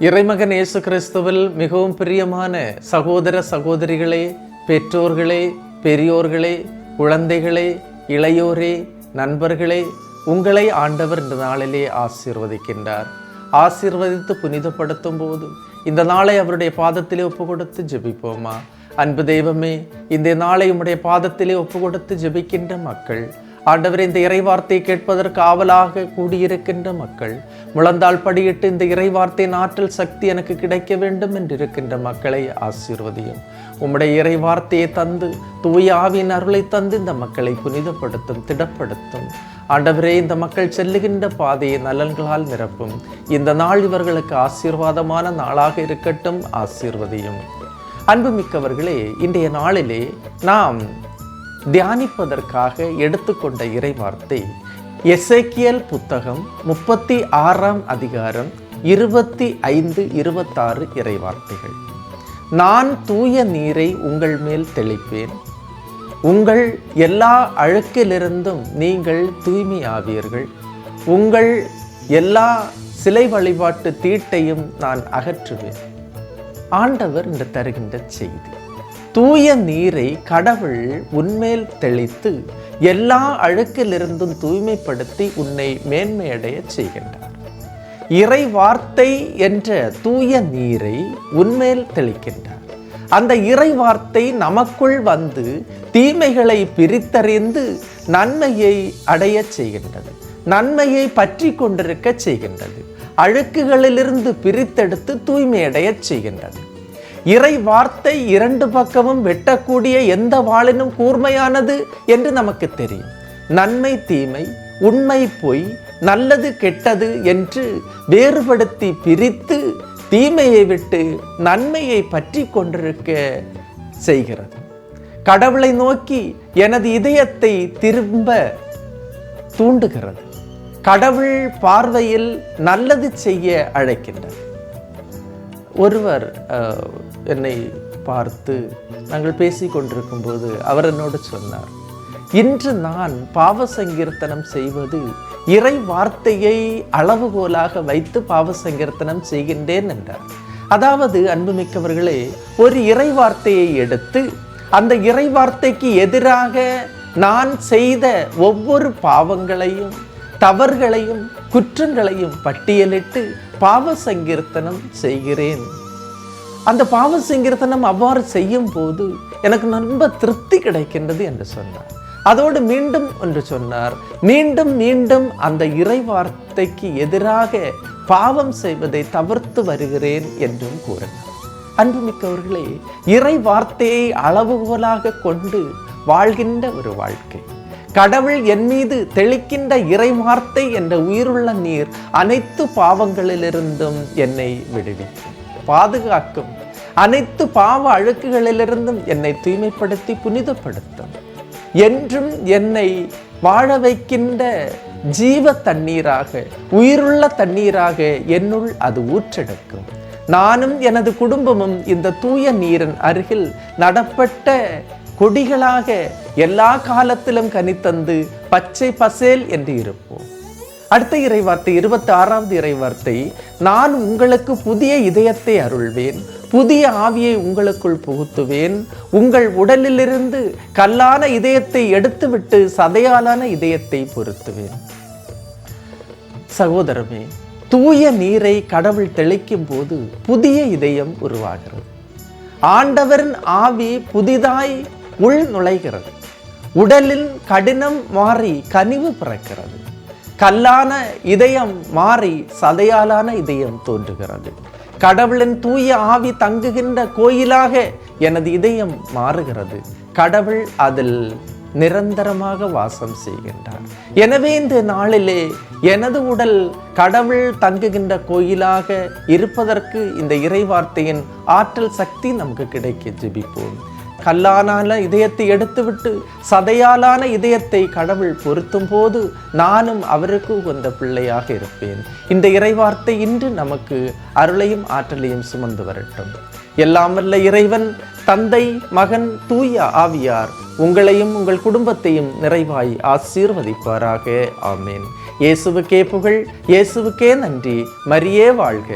இறைமகன் இயேசு கிறிஸ்துவில் மிகவும் பிரியமான சகோதர சகோதரிகளே, பெற்றோர்களே, பெரியோர்களே, குழந்தைகளே, இளையோரே, நண்பர்களே, உங்களை ஆண்டவர் இந்த நாளிலே ஆசீர்வதிக்கின்றார். ஆசீர்வதித்து புனிதப்படுத்தும் போது இந்த நாளை அவருடைய பாதத்திலே ஒப்பு கொடுத்து ஜெபிப்போமா? அன்பு தெய்வமே, இந்த நாளை உம்முடைய பாதத்திலே ஒப்பு கொடுத்து ஜெபிக்கின்ற மக்கள், ஆண்டவர் இந்த இறைவார்த்தையை கேட்பதற்கு ஆவலாக கூடியிருக்கின்ற மக்கள், முழந்தாள் படியிட்டு இந்த இறைவார்த்தையின் ஆற்றல் சக்தி எனக்கு கிடைக்க வேண்டும் என்று இருக்கின்ற மக்களை ஆசீர்வதியும். உம்முடைய இறைவார்த்தையை தந்து தூய ஆவியின் அருளை தந்து இந்த மக்களை புனிதப்படுத்தும், திடப்படுத்தும். ஆண்டவரே, இந்த மக்கள் செல்லுகின்ற பாதையை நலன்களால் நிரப்பும். இந்த நாள் இவர்களுக்கு ஆசீர்வாதமான நாளாக இருக்கட்டும், ஆசீர்வதியும். அன்புமிக்கவர்களே, இன்றைய நாளிலே நாம் தியானிப்பதற்காக எடுத்துக்கொண்ட இறைவார்த்தை எசேக்கியேல் புத்தகம் 36ஆம் அதிகாரம் 25, 26 இறைவார்த்தைகள். நான் தூய நீரை உங்கள் மேல் தெளிப்பேன், உங்கள் எல்லா அழுக்கிலிருந்தும் நீங்கள் தூய்மையாவீர்கள், உங்கள் எல்லா சிலை வழிபாட்டு தீட்டையும் நான் அகற்றுவேன். ஆண்டவர் இந்த தருகின்ற செய்தி, தூய நீரை கடவுள் உன்மேல் தெளித்து எல்லா அழுக்கிலிருந்தும் தூய்மைப்படுத்தி உன்னை மேன்மையடைய செய்கின்றார். இறை வார்த்தை என்ற தூய நீரை உன்மேல் தெளிக்கின்றார். அந்த இறை வார்த்தை நமக்குள் வந்து தீமைகளை பிரித்தறிந்து நன்மையை அடைய செய்கின்றது, நன்மையை பற்றி கொண்டிருக்க செய்கின்றது, அழுக்குகளிலிருந்து பிரித்தெடுத்து தூய்மையடைய செய்கின்றது. இறை வார்த்தை இரண்டு பக்கமும் வெட்டக்கூடிய எந்த வாளினும் கூர்மையானது என்று நமக்கு தெரியும். நன்மை தீமை, உண்மை பொய், நல்லது கெட்டது என்று வேறுபடுத்தி பிரித்து தீமையை விட்டு நன்மையை பற்றி கொண்டிருக்க செய்கிறது. கடவுளை நோக்கி எனது இதயத்தை திரும்ப தூண்டுகிறது. கடவுள் பார்வையில் நல்லது செய்ய அழைக்கின்றார். ஒருவர் என்னை பார்த்து நாங்கள் பேசி கொண்டிருக்கும் போது அவர் என்னோடு சொன்னார், இன்று நான் பாவ சங்கீர்த்தனம் செய்வது இறை வார்த்தையை அளவுகோலாக வைத்து பாவ சங்கீர்த்தனம் செய்கின்றேன் என்றார். அதாவது அன்புமிக்கவர்களே, ஒரு இறை வார்த்தையை எடுத்து அந்த இறை வார்த்தைக்கு எதிராக நான் செய்த ஒவ்வொரு பாவங்களையும் தவறுகளையும் குற்றங்களையும் பட்டியலிட்டு பாவ சங்கீர்த்தனம் செய்கிறேன். அந்த பாவ சங்கீர்த்தனம் அவ்வாறு செய்யும் போது எனக்கு ரொம்ப திருப்தி கிடைக்கின்றது என்று சொன்னார். அதோடு மீண்டும் என்று சொன்னார், மீண்டும் மீண்டும் அந்த இறை வார்த்தைக்கு எதிராக பாவம் செய்வதை தவிர்த்து வருகிறேன் என்றும் கூறினார். அன்புமிக்கவர்களே, இறை வார்த்தையை அளவுகோலாக கொண்டு வாழ்கின்ற ஒரு வாழ்க்கை, கடவுள் என் மீது தெளிக்கின்ற இறை வார்த்தை என்ற உயிருள்ள நீர் அனைத்து பாவங்களிலிருந்தும் என்னை விடுவிக்கும், பாதுகாக்கும். அனைத்து பாவ அழுக்குகளிலிருந்தும் என்னை தூய்மைப்படுத்தி புனிதப்படுத்தும். என்றும் என்னை வாழ வைக்கின்ற ஜீவ தண்ணீராக, உயிருள்ள தண்ணீராக என்னுள் அது ஊற்றெடுக்கும். நானும் எனது குடும்பமும் இந்த தூய நீரின் அருகில் நடப்பட்ட கொடிகளாக எல்லா காலத்திலும் கனித்தந்து பச்சை பசேல் என்று இருப்போம். அடுத்த இறைவார்த்தை 26ஆவது இறைவார்த்தை, நான் உங்களுக்கு புதிய இதயத்தை அருள்வேன், புதிய ஆவியை உங்களுக்குள் புகுத்துவேன், உங்கள் உடலிலிருந்து கல்லான இதயத்தை எடுத்துவிட்டு சதையாலான இதயத்தை பொருத்துவேன். சகோதரமே, தூய நீரை கடவுள் தெளிக்கும் போது புதிய இதயம் உருவாகிறது. ஆண்டவரின் ஆவி புதிதாய் உள் நுழைகிறது. உடலில் கடினம் மாறி கனிவு பிறக்கிறது. கல்லான இதயம் மாறி சதையாலான இதயம் தோன்றுகிறது. கடவுளின் தூய ஆவி தங்குகின்ற கோயிலாக எனது இதயம் மாறுகிறது. கடவுள் அதில் நிரந்தரமாக வாசம் செய்கின்றார். எனவே இந்த நாளிலே எனது உடல் கடவுள் தங்குகின்ற கோயிலாக இருப்பதற்கு இந்த இறைவார்த்தையின் ஆற்றல் சக்தி நமக்கு கிடைக்க ஜெபிப்போம். கல்லான இதயத்தை எடுத்துவிட்டு சதையாலான இதயத்தை கடவுள் பொருத்தும் போது நானும் அவருக்கு உகந்த பிள்ளையாக இருப்பேன். இந்த இறைவார்த்தை இன்று நமக்கு அருளையும் ஆற்றலையும் சுமந்து வரட்டும். எல்லாம் வல்ல இறைவன் தந்தை, மகன், தூய ஆவியார் உங்களையும் உங்கள் குடும்பத்தையும் நிறைவாய் ஆசீர்வதிப்பாராக. ஆமேன். இயேசுவுக்கே புகழ், இயேசுவுக்கே நன்றி. மரியே வாழ்க.